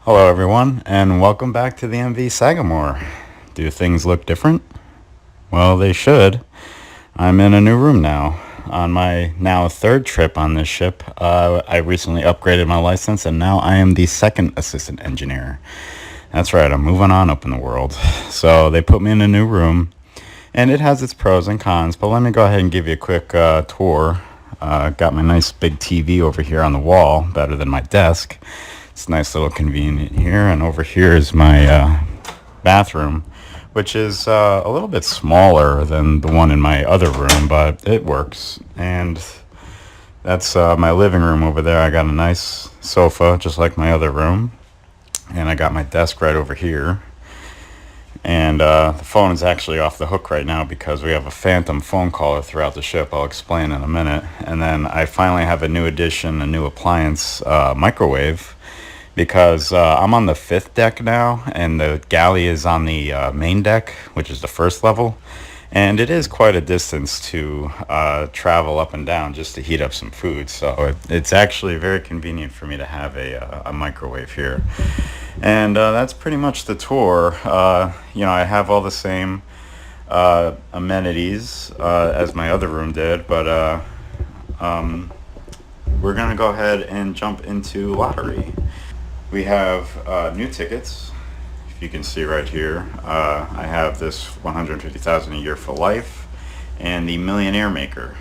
Hello, everyone, and welcome back to the MV Sagamore. Do things look different? Well, they should. I'm in a new room now. On my now third trip on this ship, I recently upgraded my license, and now I am the second assistant engineer. That's right, I'm moving on up in the world. So they put me in a new room, and it has its pros and cons, but let me go ahead and give you a quick tour. Got my nice big TV over here on the wall, better than my desk. It's nice little convenient here, and over here is my bathroom, which is a little bit smaller than the one in my other room, but it works. And that's my living room over there. I got a nice sofa, just like my other room, and I got my desk right over here. And the phone is actually off the hook right now because we have a phantom phone caller throughout the ship. I'll explain in a minute. And then I finally have a new addition, a new appliance, microwave, because I'm on the fifth deck now, and the galley is on the main deck, which is the first level. And it is quite a distance to travel up and down just to heat up some food. So it's actually very convenient for me to have a microwave here. And that's pretty much the tour. I have all the same amenities as my other room did, but we're going to go ahead and jump into lottery. We have new tickets. If you can see right here, I have this 150,000 a year for life and the Millionaire Maker.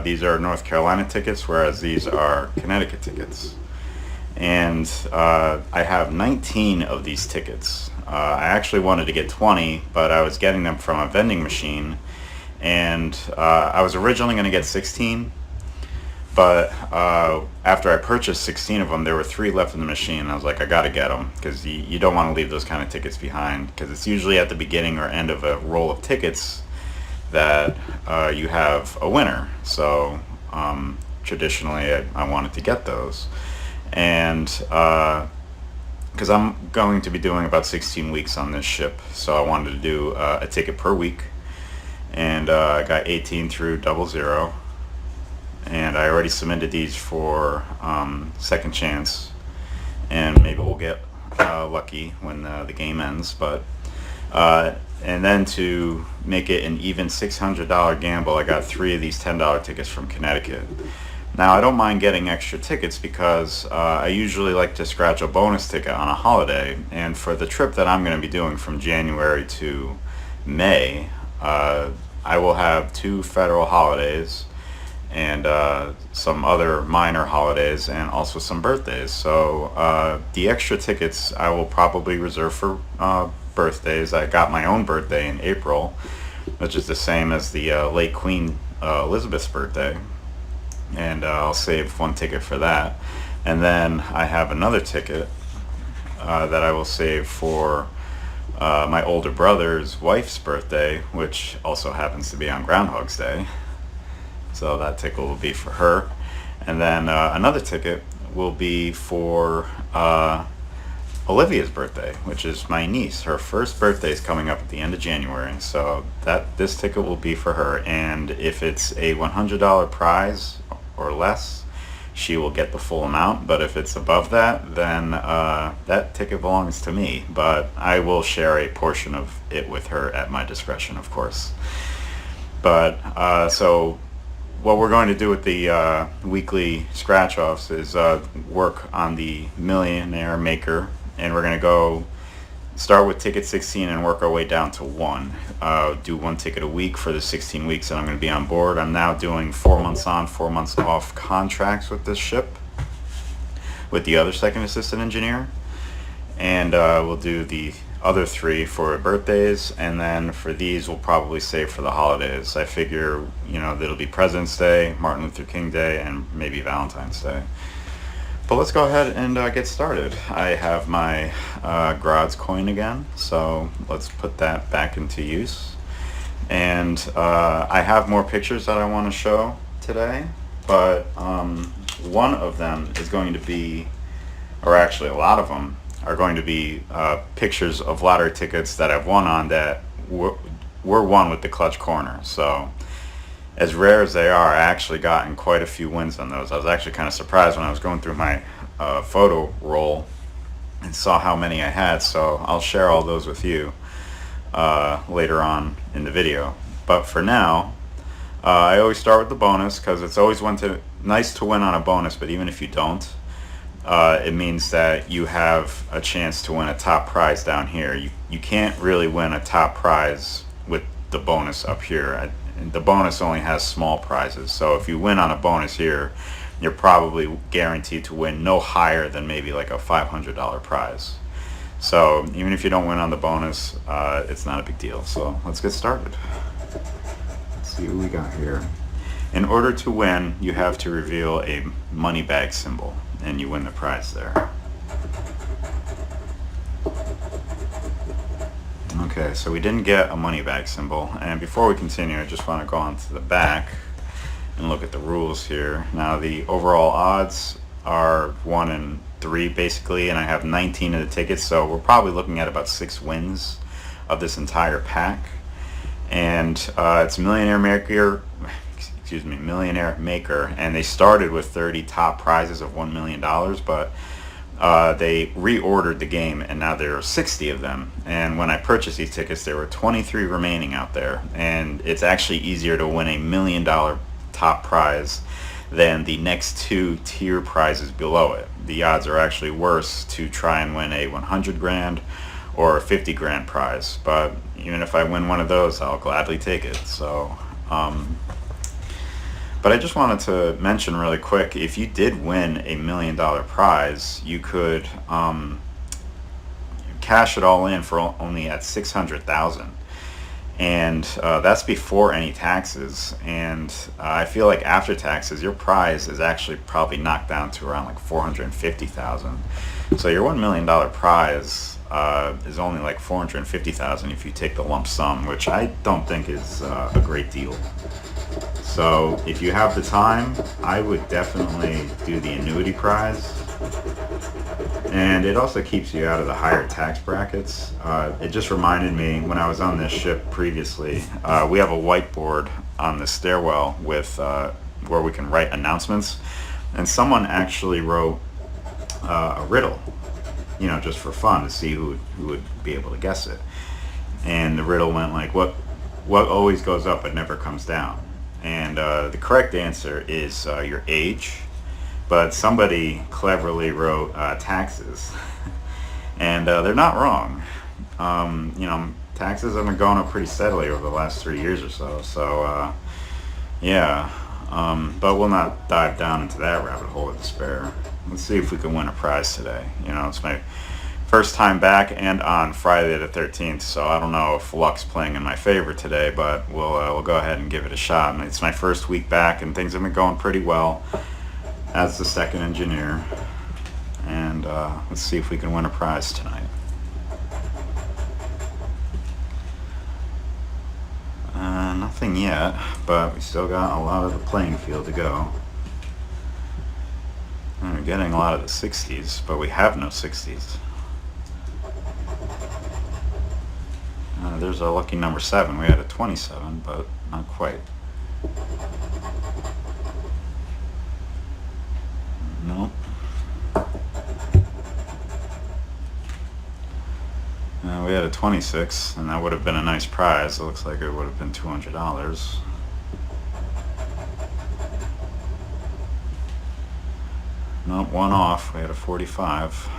These are North Carolina tickets, whereas these are Connecticut tickets. And I have 19 of these tickets. I actually wanted to get 20, but I was getting them from a vending machine, and I was originally going to get 16. But after I purchased 16 of them, there were 3 left in the machine. And I was like, I got to get them, because you don't want to leave those kind of tickets behind, because it's usually at the beginning or end of a roll of tickets that you have a winner. So traditionally, I wanted to get those. And because I'm going to be doing about 16 weeks on this ship, so I wanted to do a ticket per week. And I got 18 through 00. And I already submitted these for second chance, and maybe we'll get lucky when the game ends. But and then to make it an even $600 gamble, I got 3 of these $10 tickets from Connecticut. Now I don't mind getting extra tickets because I usually like to scratch a bonus ticket on a holiday, and for the trip that I'm going to be doing from January to May, I will have 2 federal holidays and some other minor holidays, and also some birthdays. So the extra tickets I will probably reserve for birthdays. I got my own birthday in April, which is the same as the late Queen Elizabeth's birthday, and I'll save 1 ticket for that. And then I have another ticket that I will save for my older brother's wife's birthday, which also happens to be on Groundhog's Day. So that ticket will be for her. And then another ticket will be for Olivia's birthday, which is my niece. Her first birthday is coming up at the end of January. So this ticket will be for her. And if it's a $100 prize or less, she will get the full amount. But if it's above that, then that ticket belongs to me. But I will share a portion of it with her at my discretion, of course. But so what we're going to do with the weekly scratch-offs is work on the Millionaire Maker, and we're going to go start with ticket 16 and work our way down to 1. Do 1 ticket a week for the 16 weeks that I'm going to be on board. I'm now doing 4 months on, 4 months off contracts with this ship, with the other second assistant engineer, and we'll do the other 3 for birthdays, and then for these we'll probably save for the holidays. I figure, that'll be President's Day, Martin Luther King Day, and maybe Valentine's Day. But let's go ahead and get started. I have my Grod's coin again, so let's put that back into use. And I have more pictures that I want to show today, but one of them is going to be, or actually a lot of them, are going to be pictures of lottery tickets that I've won on that were won with the clutch corner. So as rare as they are, I actually gotten quite a few wins on those. I was actually kind of surprised when I was going through my photo roll and saw how many I had, so I'll share all those with you later on in the video. But for now, I always start with the bonus because it's always nice to win on a bonus, but even if you don't, it means that you have a chance to win a top prize down here. You can't really win a top prize with the bonus up here. The bonus only has small prizes, so if you win on a bonus here, you're probably guaranteed to win no higher than maybe like a $500 prize. So even if you don't win on the bonus, it's not a big deal. So let's get started. Let's see what we got here. In order to win, you have to reveal a money bag symbol, and you win the prize there. Okay, so we didn't get a money bag symbol, and before we continue, I just want to go on to the back and look at the rules here. Now, the overall odds are 1 in 3 basically, and I have 19 of the tickets, so we're probably looking at about 6 wins of this entire pack. And it's Millionaire Maker, and they started with 30 top prizes of $1 million, but they reordered the game, and now there are 60 of them. And when I purchased these tickets, there were 23 remaining out there, and it's actually easier to win $1 million top prize than the next 2 tier prizes below it. The odds are actually worse to try and win a 100 grand or a 50 grand prize, but even if I win one of those, I'll gladly take it. So but I just wanted to mention really quick, if you did win $1 million prize, you could cash it all in for only at $600,000, and that's before any taxes. And I feel like after taxes, your prize is actually probably knocked down to around like $450,000. So your $1 million prize is only like $450,000 if you take the lump sum, which I don't think is a great deal. So if you have the time, I would definitely do the annuity prize, and it also keeps you out of the higher tax brackets. It just reminded me, when I was on this ship previously, we have a whiteboard on the stairwell with where we can write announcements, and someone actually wrote a riddle, just for fun, to see who would be able to guess it. And the riddle went like, what always goes up but never comes down? And the correct answer is your age, but somebody cleverly wrote taxes. And they're not wrong. Taxes have been going up pretty steadily over the last 3 years or so. So yeah, but we'll not dive down into that rabbit hole of despair. Let's see if we can win a prize today. It's my first time back and on Friday the 13th, so I don't know if luck's playing in my favor today, but we'll go ahead and give it a shot. And it's my first week back, and things have been going pretty well as the second engineer. And let's see if we can win a prize tonight. Nothing yet, but we still got a lot of the playing field to go. And we're getting a lot of the 60s, but we have no 60s. There's a lucky number 7. We had a 27, but not quite. Nope. We had a 26, and that would have been a nice prize. It looks like it would have been $200. Nope, one off. We had a 45.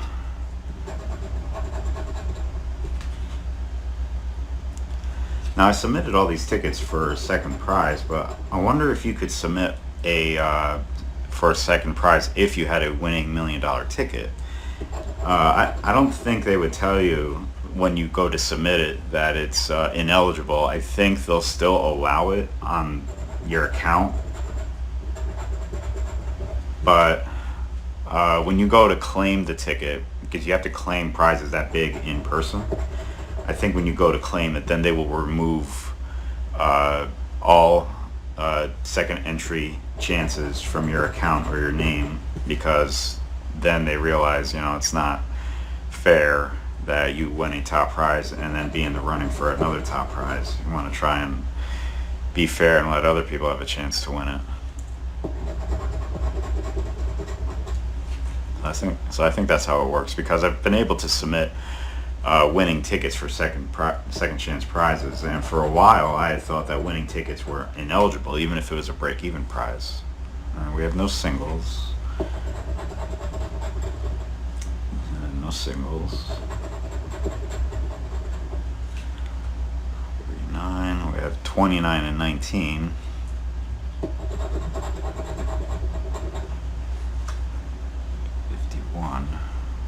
Now, I submitted all these tickets for second prize, but I wonder if you could submit for a second prize if you had a winning $1 million ticket. I don't think they would tell you when you go to submit it that it's ineligible. I think they'll still allow it on your account, but when you go to claim the ticket, because you have to claim prizes that big in person, I think when you go to claim it, then they will remove all second entry chances from your account or your name, because then they realize, it's not fair that you win a top prize and then be in the running for another top prize. You want to try and be fair and let other people have a chance to win it. I think that's how it works, because I've been able to submit winning tickets for second chance prizes, and for a while I had thought that winning tickets were ineligible, even if it was a break-even prize. We have no singles. No singles. 39. We have 29 and 19. 51.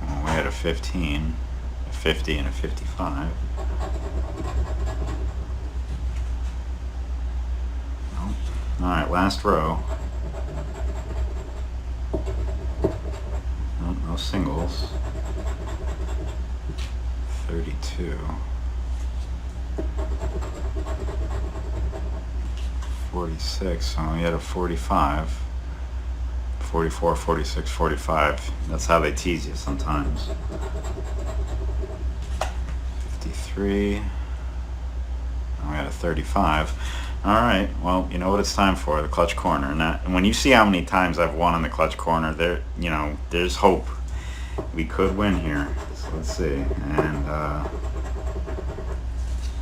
Well, we had a 15, a 50, and a 55. Nope. All right, last row. Nope, no singles. 32. 46. Oh, we had a 45. 44, 46, 45. That's how they tease you sometimes. 53. Oh, we had a 35. All right. Well, you know what it's time for, the clutch corner. And when you see how many times I've won in the clutch corner, there's hope. We could win here. So let's see. And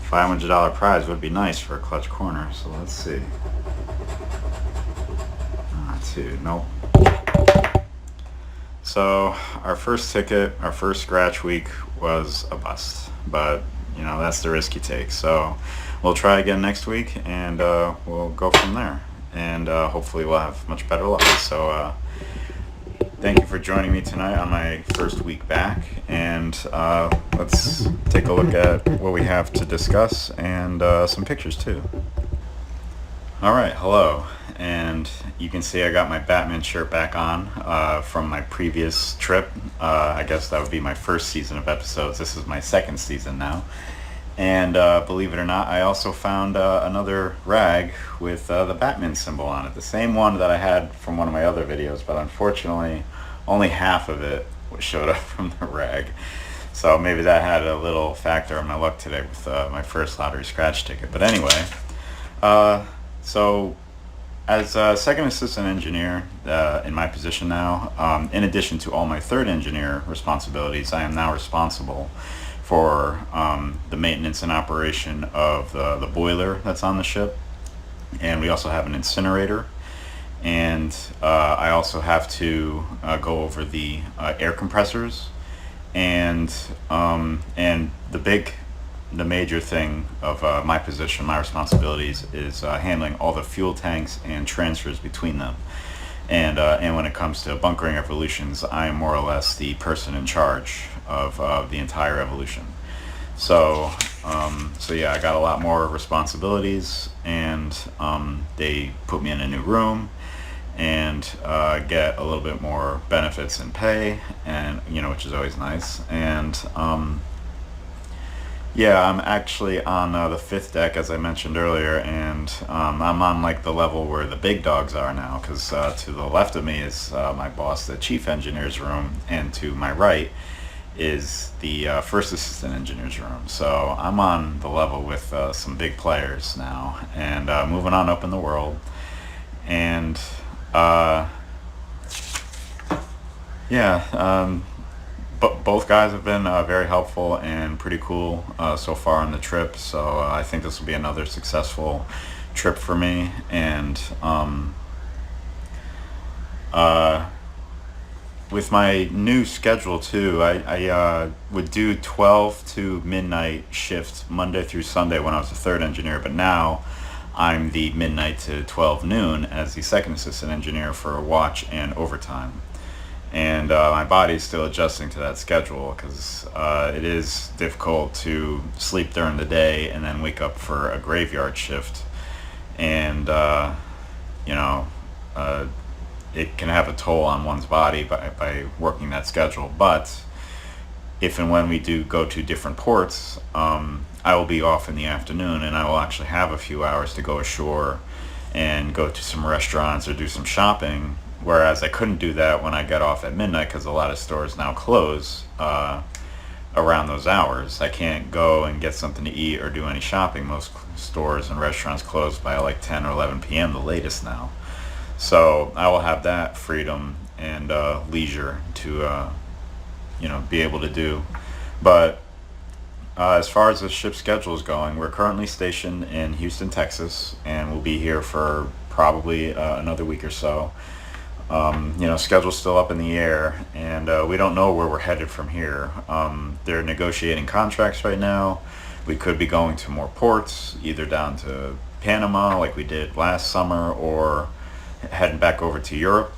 $500 prize would be nice for a clutch corner. So let's see. Nope. So our first ticket, our first scratch week was a bust, but that's the risk you take. So we'll try again next week, and we'll go from there, and hopefully we'll have much better luck. So thank you for joining me tonight on my first week back, and let's take a look at what we have to discuss, and some pictures too. All right, hello. And you can see I got my Batman shirt back on from my previous trip. I guess that would be my first season of episodes. This is my second season now. And believe it or not, I also found another rag with the Batman symbol on it. The same one that I had from one of my other videos, but unfortunately only half of it showed up from the rag. So maybe that had a little factor in my luck today with my first lottery scratch ticket. But anyway, so as a second assistant engineer in my position now, in addition to all my third engineer responsibilities, I am now responsible for the maintenance and operation of the boiler that's on the ship. And we also have an incinerator. And I also have to go over the air compressors. And the major thing of my position, my responsibilities, is handling all the fuel tanks and transfers between them. And when it comes to bunkering evolutions, I am more or less the person in charge of the entire evolution. So yeah, I got a lot more responsibilities, and they put me in a new room, and get a little bit more benefits and pay, and which is always nice. And yeah, I'm actually on the fifth deck, as I mentioned earlier, and I'm on like the level where the big dogs are now, because to the left of me is my boss, the chief engineer's room, and to my right is the first assistant engineer's room. So I'm on the level with some big players now, and moving on up in the world. And yeah, but both guys have been very helpful and pretty cool so far on the trip. So I think this will be another successful trip for me. And with my new schedule too, I would do 12 to midnight shift Monday through Sunday when I was a third engineer, but now I'm the midnight to 12 noon as the second assistant engineer for watch and overtime. And my body's still adjusting to that schedule, because it is difficult to sleep during the day and then wake up for a graveyard shift. And it can have a toll on one's body by working that schedule. But if and when we do go to different ports, I will be off in the afternoon, and I will actually have a few hours to go ashore and go to some restaurants or do some shopping. Whereas I couldn't do that when I got off at midnight, because a lot of stores now close around those hours. I can't go and get something to eat or do any shopping. Most stores and restaurants close by like 10 or 11 p.m. the latest now. So I will have that freedom and leisure to be able to do. But as far as the ship schedule is going, we're currently stationed in Houston, Texas, and we'll be here for probably another week or so. Schedule's still up in the air, and we don't know where we're headed from here. They're negotiating contracts right now. We could be going to more ports, either down to Panama, like we did last summer, or heading back over to Europe.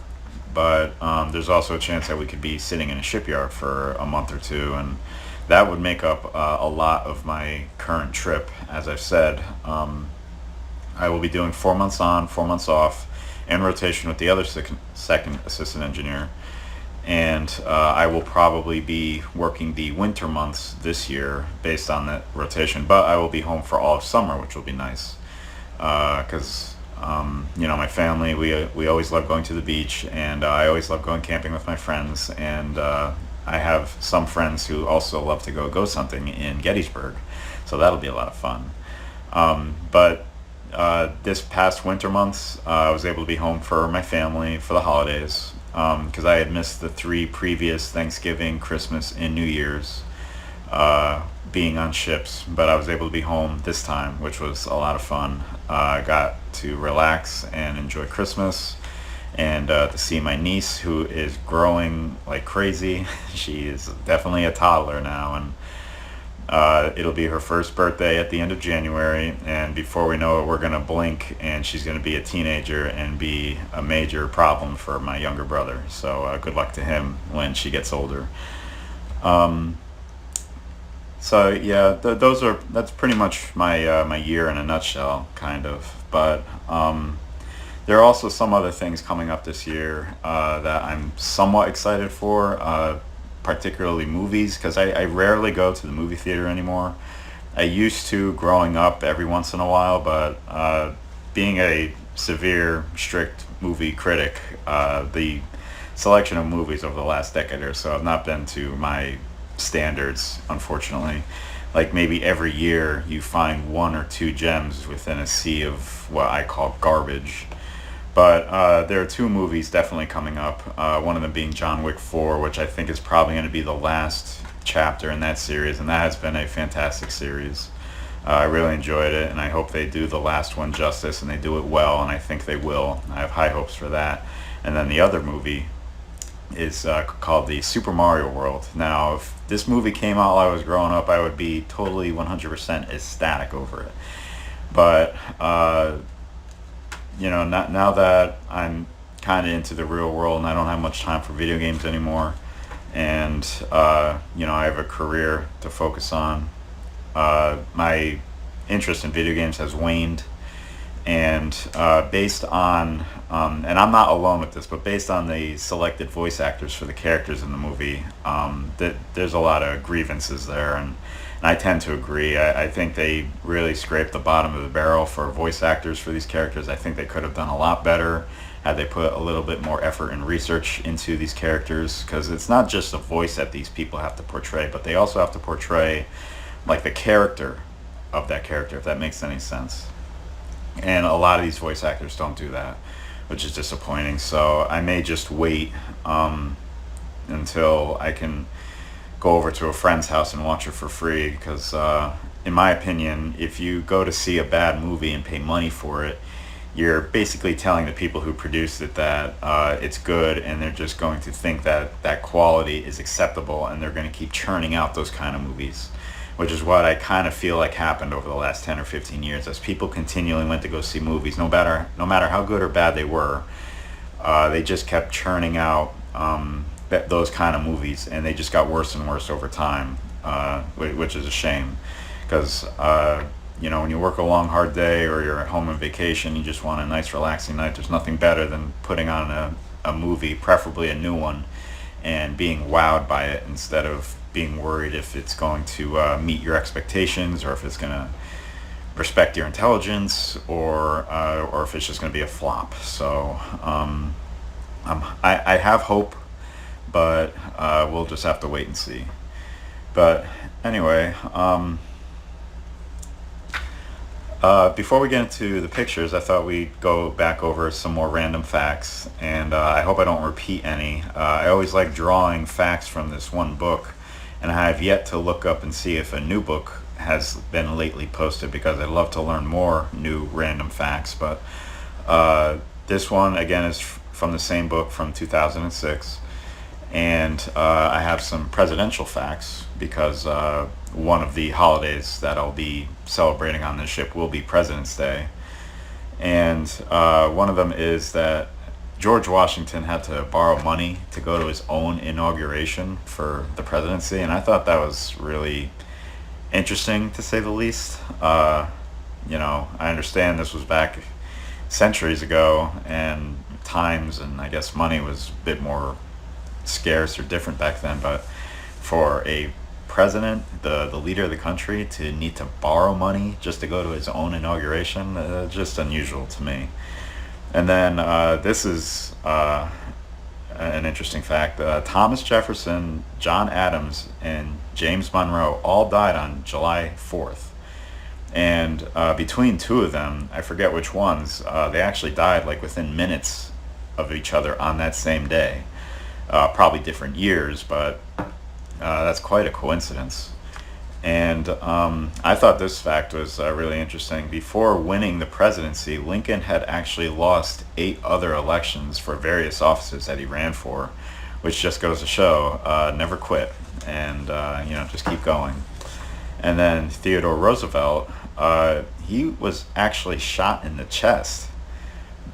But there's also a chance that we could be sitting in a shipyard for a month or two, and that would make up a lot of my current trip. As I've said, I will be doing 4 months on, 4 months off, in rotation with the other second assistant engineer. And I will probably be working the winter months this year based on that rotation, but I will be home for all of summer, which will be nice. Because my family, we always love going to the beach, and I always love going camping with my friends, and I have some friends who also love to go ghost hunting in Gettysburg, so that'll be a lot of fun. But this past winter months, I was able to be home for my family for the holidays, because I had missed the 3 previous Thanksgiving, Christmas, and New Year's being on ships, but I was able to be home this time, which was a lot of fun. I got to relax and enjoy Christmas, and to see my niece, who is growing like crazy. She is definitely a toddler now, and it'll be her first birthday at the end of January, and before we know it, we're going to blink, and she's going to be a teenager and be a major problem for my younger brother. So good luck to him when she gets older. So yeah, that's pretty much my year in a nutshell, kind of. But there are also some other things coming up this year that I'm somewhat excited for, particularly movies, because I rarely go to the movie theater anymore. I used to growing up every once in a while, but being a severe, strict movie critic, the selection of movies over the last decade or so have not been to my standards, unfortunately. Like maybe every year you find 1 or 2 gems within a sea of what I call garbage. But there are 2 movies definitely coming up. One of them being John Wick 4, which I think is probably going to be the last chapter in that series, and that has been a fantastic series. I really enjoyed it, and I hope they do the last one justice, and they do it well, and I think they will. I have high hopes for that. And then the other movie is called the Super Mario World. Now, if this movie came out while I was growing up, I would be totally 100% ecstatic over it. But now that I'm kind of into the real world and I don't have much time for video games anymore, and I have a career to focus on, my interest in video games has waned. And based on, and I'm not alone with this, but based on the selected voice actors for the characters in the movie, there's a lot of grievances there, and I tend to agree. I think they really scraped the bottom of the barrel for voice actors for these characters. I think they could have done a lot better had they put a little bit more effort and research into these characters, because it's not just the voice that these people have to portray, but they also have to portray like the character of that character, if that makes any sense. And a lot of these voice actors don't do that, which is disappointing. So I may just wait until I can go over to a friend's house and watch it for free, because in my opinion, if you go to see a bad movie and pay money for it, you're basically telling the people who produced it that it's good, and they're just going to think that that quality is acceptable, and they're going to keep churning out those kind of movies, which is what I kind of feel like happened over the last 10 or 15 years, as people continually went to go see movies, no matter how good or bad they were. They just kept churning out those kind of movies, and they just got worse and worse over time, which is a shame, because when you work a long hard day, or you're at home on vacation, you just want a nice relaxing night. There's nothing better than putting on a movie, preferably a new one, and being wowed by it, instead of being worried if it's going to meet your expectations, or if it's going to respect your intelligence, or if it's just going to be a flop. So I have hope, but we'll just have to wait and see. But anyway, Before we get into the pictures, I thought we'd go back over some more random facts, and I hope I don't repeat any. I always like drawing facts from this one book, and I have yet to look up and see if a new book has been lately posted because I'd love to learn more new random facts. But this one, again, is from the same book from 2006. And I have some presidential facts because one of the holidays that I'll be celebrating on this ship will be President's Day. And one of them is that George Washington had to borrow money to go to his own inauguration for the presidency. And I thought that was really interesting, to say the least. I understand this was back centuries ago, and times and I guess money was a bit more scarce or different back then, but for a president, the leader of the country, to need to borrow money just to go to his own inauguration, just unusual to me. And then this is an interesting fact. Thomas Jefferson, John Adams, and James Monroe all died on July 4th. And between two of them, I forget which ones, they actually died like within minutes of each other on that same day. Probably different years, but that's quite a coincidence. And I thought this fact was really interesting. Before winning the presidency, Lincoln had actually lost 8 other elections for various offices that he ran for, which just goes to show never quit and just keep going. And then Theodore Roosevelt, he was actually shot in the chest,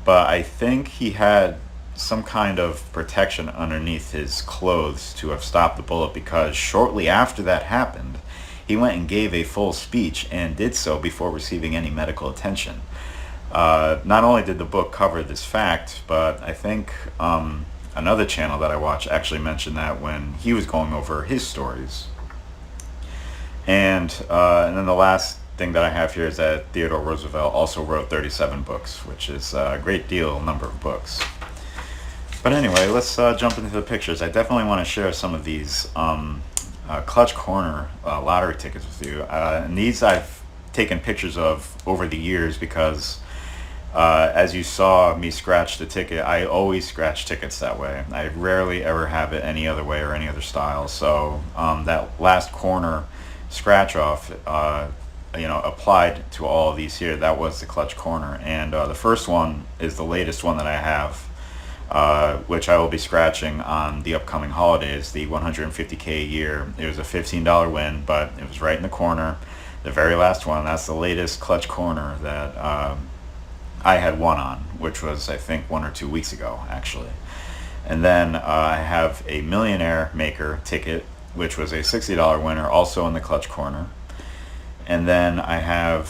but I think he had some kind of protection underneath his clothes to have stopped the bullet, because shortly after that happened, he went and gave a full speech and did so before receiving any medical attention. Not only did the book cover this fact, but I think another channel that I watch actually mentioned that when he was going over his stories. And then the last thing that I have here is that Theodore Roosevelt also wrote 37 books, which is a great number of books. But anyway, let's jump into the pictures. I definitely want to share some of these Clutch Corner lottery tickets with you. And these I've taken pictures of over the years because as you saw me scratch the ticket, I always scratch tickets that way. I rarely ever have it any other way or any other style. So that last corner scratch off applied to all of these here. That was the Clutch Corner. And the first one is the latest one that I have, which I will be scratching on the upcoming holidays, the 150K a year. It was a $15 win, but it was right in the corner, the very last one. That's the latest Clutch Corner that I had won on, which was, I think, 1 or 2 weeks ago, actually. And then I have a Millionaire Maker ticket, which was a $60 winner, also in the Clutch Corner. And then I have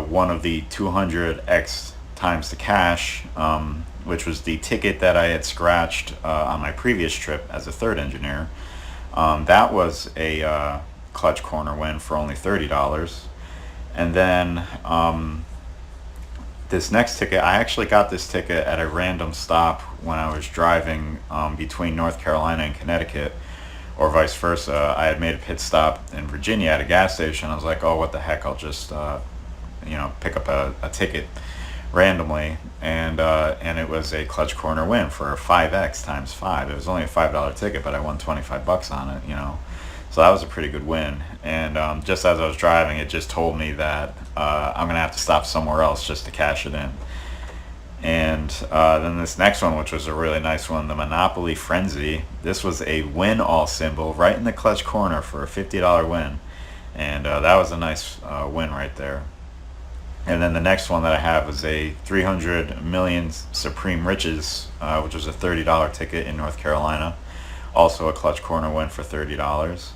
one of the 200x times the cash, which was the ticket that I had scratched on my previous trip as a third engineer. That was a Clutch Corner win for only $30. And then this next ticket, I actually got this ticket at a random stop when I was driving between North Carolina and Connecticut, or vice versa. I had made a pit stop in Virginia at a gas station. I was like, oh, what the heck, I'll just pick up a ticket randomly, and it was a Clutch Corner win for 5x times 5. It was only a $5 ticket, but I won $25 on it, so that was a pretty good win. And just as I was driving, it just told me that I'm gonna have to stop somewhere else just to cash it in. And then this next one, which was a really nice one, the Monopoly Frenzy. This was a win all symbol right in the Clutch Corner for a $50 win, and that was a nice win right there. And then the next one that I have is a 300 million Supreme Riches, which was a $30 ticket in North Carolina. Also a Clutch Corner win for $30.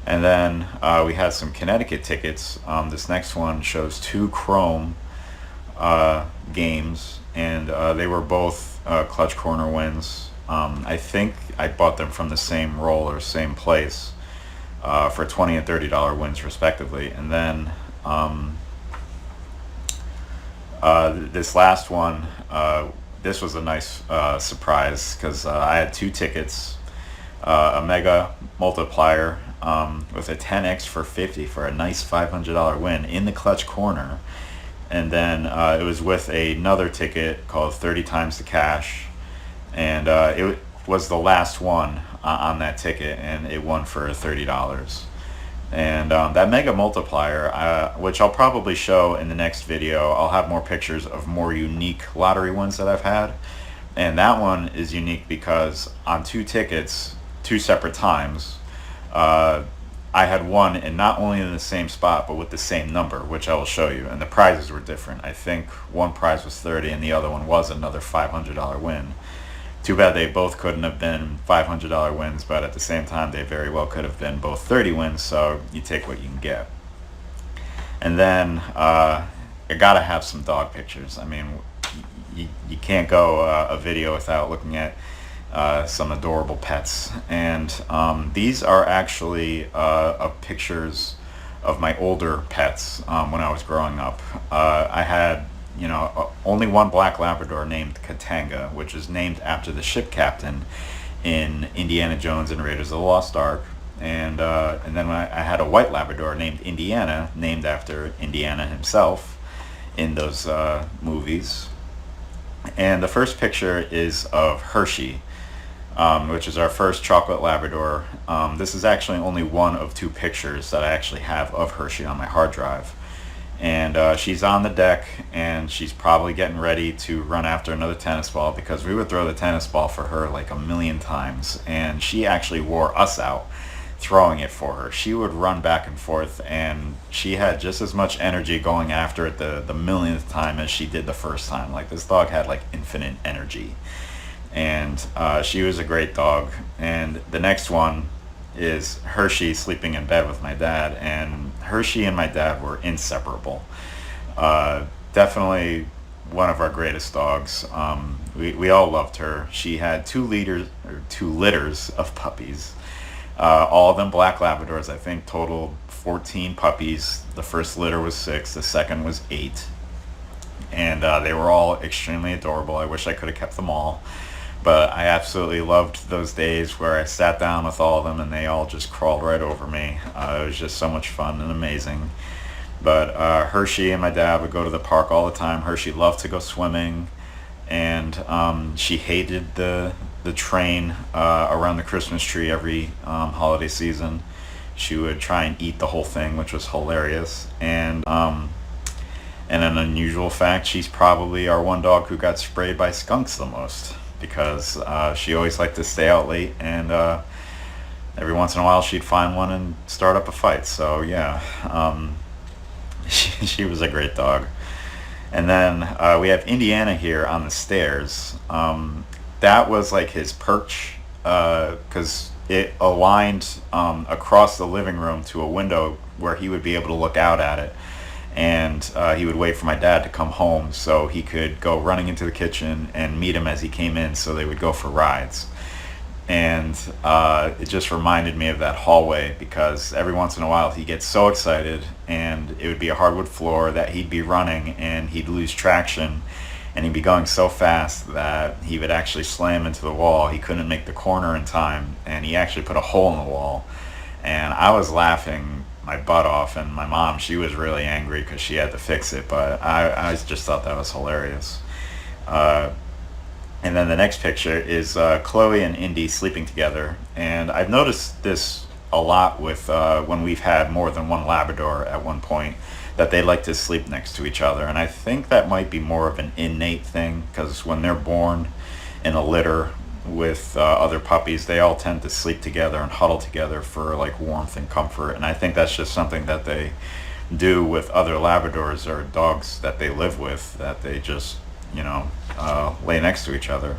And then we had some Connecticut tickets. This next one shows 2 Chrome games, and they were both Clutch Corner wins. I think I bought them from the same roll or same place for $20 and $30 wins respectively. And then this last one, this was a nice surprise because I had 2 tickets, a mega multiplier with a 10x for 50 for a nice $500 win in the Clutch Corner. And then it was with another ticket called 30 times the cash, and it was the last one on that ticket, and it won for $30. And that mega multiplier, which I'll probably show in the next video, I'll have more pictures of more unique lottery wins that I've had. And that one is unique because on two tickets, two separate times, uh, I had one, and not only in the same spot, but with the same number, which I will show you. And the prizes were different. I think one prize was 30, and the other one was another $500 win. Too bad they both couldn't have been $500 wins, but at the same time, they very well could have been both 30 wins. So you take what you can get. And then I gotta have some dog pictures. I mean, you can't go a video without looking at some adorable pets. And these are actually pictures of my older pets when I was growing up. I had, only one black Labrador named Katanga, which is named after the ship captain in Indiana Jones and Raiders of the Lost Ark. And then I had a white Labrador named Indiana, named after Indiana himself in those movies. And the first picture is of Hershey, which is our first chocolate Labrador. This is actually only one of two pictures that I actually have of Hershey on my hard drive. And she's on the deck, and she's probably getting ready to run after another tennis ball, because we would throw the tennis ball for her like a million times, and she actually wore us out throwing it for her. She would run back and forth, and she had just as much energy going after it the millionth time as she did the first time. Like, this dog had like infinite energy, and she was a great dog. And the next one is Hershey sleeping in bed with my dad, and Hershey and my dad were inseparable. Definitely one of our greatest dogs. We all loved her. She had two litters of puppies. All of them black Labradors. I think total 14 puppies. The first litter was 6. The second was 8. And they were all extremely adorable. I wish I could have kept them all. But I absolutely loved those days where I sat down with all of them and they all just crawled right over me. It was just so much fun and amazing. But Hershey and my dad would go to the park all the time. Hershey loved to go swimming. And she hated the train around the Christmas tree every holiday season. She would try and eat the whole thing, which was hilarious. And an unusual fact, she's probably our one dog who got sprayed by skunks the most, because she always liked to stay out late, and every once in a while she'd find one and start up a fight. So yeah, she was a great dog. And then we have Indiana here on the stairs. That was like his perch, because it aligned across the living room to a window where he would be able to look out at it. And he would wait for my dad to come home so he could go running into the kitchen and meet him as he came in, so they would go for rides. And it just reminded me of that hallway, because every once in a while he'd get so excited, and it would be a hardwood floor, that he'd be running and he'd lose traction, and he'd be going so fast that he would actually slam into the wall. He couldn't make the corner in time, and he actually put a hole in the wall. And I was laughing my butt off, and my mom, she was really angry because she had to fix it, but I just thought that was hilarious. And then the next picture is Chloe and Indy sleeping together. And I've noticed this a lot with when we've had more than one Labrador at one point, that they like to sleep next to each other. And I think that might be more of an innate thing, because when they're born in a litter with other puppies, they all tend to sleep together and huddle together for like warmth and comfort. And I think that's just something that they do with other Labradors or dogs that they live with, that they just lay next to each other.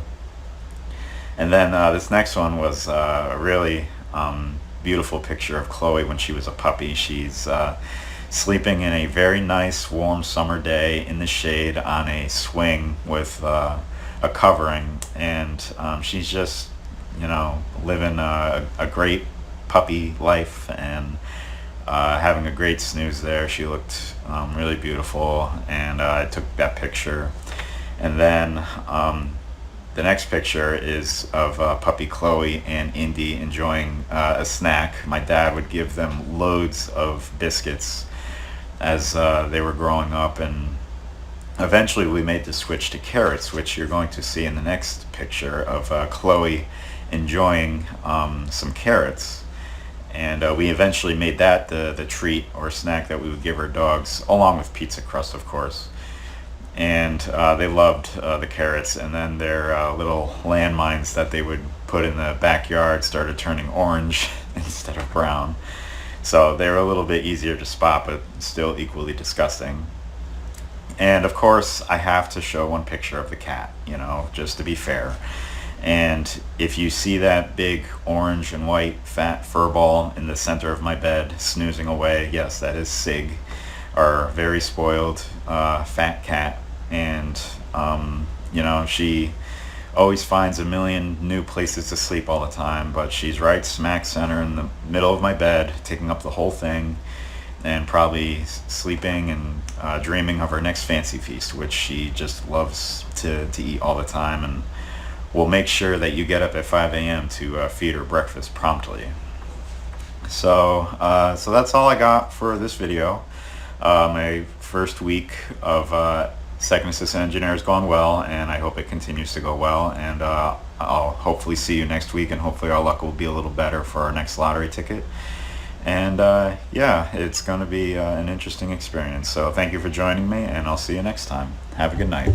And then this next one was a really beautiful picture of Chloe when she was a puppy. She's sleeping in a very nice warm summer day in the shade on a swing with a covering, and she's just living a great puppy life, and having a great snooze there. She looked really beautiful, and I took that picture. And then the next picture is of puppy Chloe and Indy enjoying a snack. My dad would give them loads of biscuits as they were growing up, and Eventually we made the switch to carrots, which you're going to see in the next picture of Chloe enjoying some carrots. And we eventually made that the treat or snack that we would give our dogs, along with pizza crust, of course. And they loved the carrots. And then their little landmines that they would put in the backyard started turning orange instead of brown. So they were a little bit easier to spot, but still equally disgusting. And of course, I have to show one picture of the cat, just to be fair. And if you see that big orange and white fat fur ball in the center of my bed snoozing away, yes, that is Sig, our very spoiled fat cat. And, she always finds a million new places to sleep all the time, but she's right smack center in the middle of my bed, taking up the whole thing, and probably sleeping and dreaming of her next fancy feast, which she just loves to eat all the time. And we'll make sure that you get up at 5 a.m. to feed her breakfast promptly. So that's all I got for this video. My first week of Second Assistant Engineer has gone well, and I hope it continues to go well. And I'll hopefully see you next week, and hopefully our luck will be a little better for our next lottery ticket. And yeah, it's going to be an interesting experience. So thank you for joining me, and I'll see you next time. Have a good night.